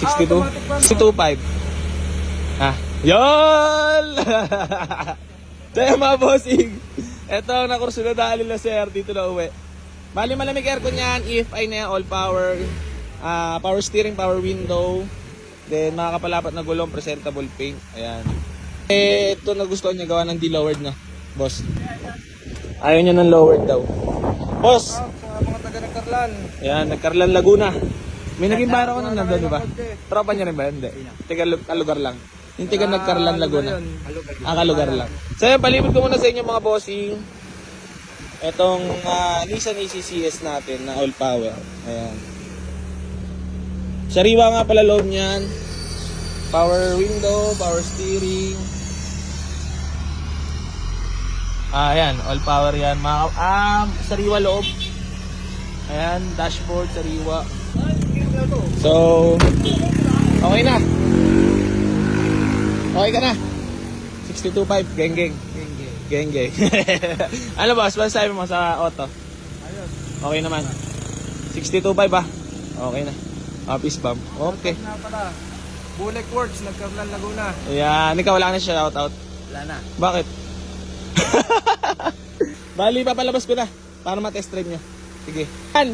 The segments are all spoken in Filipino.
62? 62.5. Ah, yol! So yung mga bossing, ito ang nakursunod na nila sir dito na uwi. Bali malamig aircon yan, EFI na yan, all power, power steering, power window, then makakapalapat na gulong, presentable paint, ayan. Ito nagustuhan niya gawa ng de-lowered na, boss. Ayaw niya ng lowered daw. Boss! Mga taga Nagkarlan. Ayan, Nagkarlan Laguna. May naging baro ko nung nandun, di ba? Tropa niya rin ba? Hindi. Tiga lugar lang. Yung tiga Nagkarlan Laguna. Kalugar lang. So yun, palibot ko muna sa inyo mga bossing. Itong Nissan ECCS natin na all power. Ayan. Sariwa nga pala loob niyan. Power window, power steering. Ayan, all power yan. Sariwa loob. Ayan, dashboard, sariwa. So, okay na. Okay ka na. 62.5, geng-geng. Geng-geng. Ano boss, ano sabi mo sa auto? Ayos. Okay naman. 62.5 ah. Okay na. Office bump. Okay. Na pala. Bulek Works, Nagkarlan Laguna. Ayan, ikaw wala ka na siya shoutout. Wala na. Bakit? Bali, papalabas ko na para ma-test drive nyo. Sige. Yan.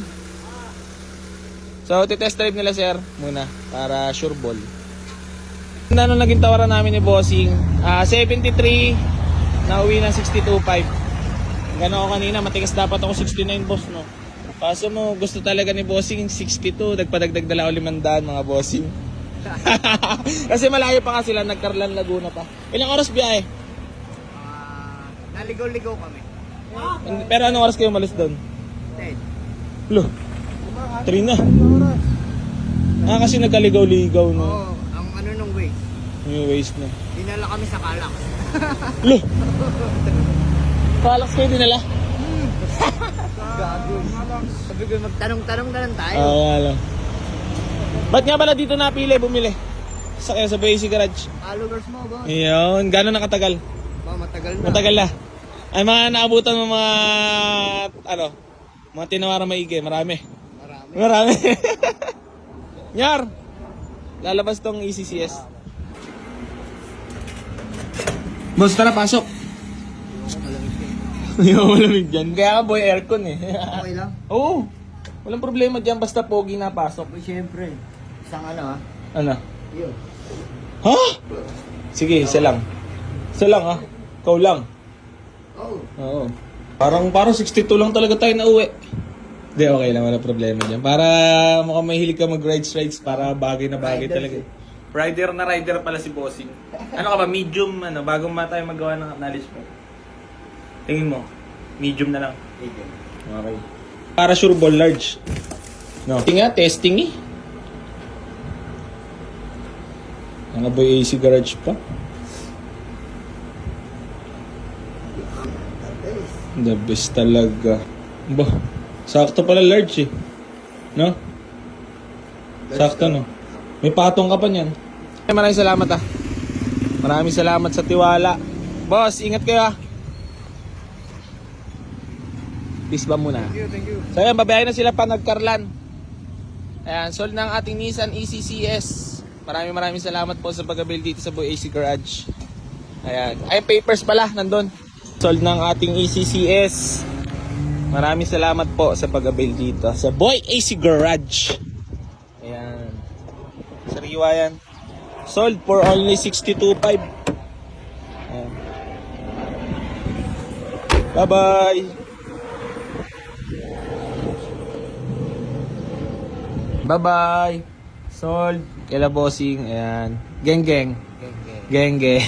So, titest drive nila sir muna para sure ball. Ano naging tawaran namin ni Bossing? 73, nauwi ng 62.5. Gano'n ako kanina, matigas dapat ako 69 boss, no? Kaso mo, gusto talaga ni Bossing 62, nagpadagdag dala ako 500 mga Bossing. Kasi malayo pa nga sila, Nagkarlan Laguna pa. Ilang oras biyahe? Naligaw-ligaw kami. Pero anong oras kayo malis doon? 10. Lo, 3 na. Kasi nagkaligaw-ligaw, no? Oo, ang ano nung way. Yung waste na. Dinala kami sa Calax. Lo! Kalax kayo dinala? Gago. Sabi ko magtanong-tanong na lang tayo. Wala. Ba't nga pala dito napili, bumili? Sa Basic Garage. Followers mo ba? Yun, gano'n nakatagal? Matagal na. Matagal na. Ay mga naabutan mo mga, mga tinawarang maigi, marami. Marami. Nyar! Lalabas tong ECCS. Boss, tara, pasok. Yung malamig dyan. Kaya ka boy, aircon eh. Okay lang? Oo. Walang problema dyan, basta pogi na pasok. Siyempre. Isang ano Ano? Yun. Ha? Sige, isa lang. Isa lang ha. Ikaw lang. Oh. Oo. Parang 62 lang talaga tayo na uwi. Hindi, okay lang. Wala problema dyan. Para mukhang mahilig ka mag-rides para bagay na bagay talaga. Rider na rider pala si Bossing. Ano ka ba? Medium, bago tayo magawa ng knowledge mo. Tingin mo, medium na lang. Medium. Okay. Para sure ball large. No. Testing eh. Ang aboy AC garage pa. The best talaga. Bah, sakto pala large eh. No? Sakto no? May patong ka pa niyan. Maraming salamat ah. Maraming salamat sa tiwala. Boss, ingat kayo ah. Peace ba muna? Thank you. So ayan, babayaran na sila pa Nagkarlan. Ayan, sold ng ating Nissan ECCS. Maraming salamat po sa pag-avail dito sa Boy AC Garage. Ayan, ay papers pala, nandun. Sold ng ating ECCS. Maraming salamat po sa pag-avail dito sa Boy AC Garage. Ayan. Sariwa yan. Sold for only 62.5. Ayan. Bye-bye. Bye-bye. Sold. Kila Bossing. Ayan. Geng-geng. Geng-geng.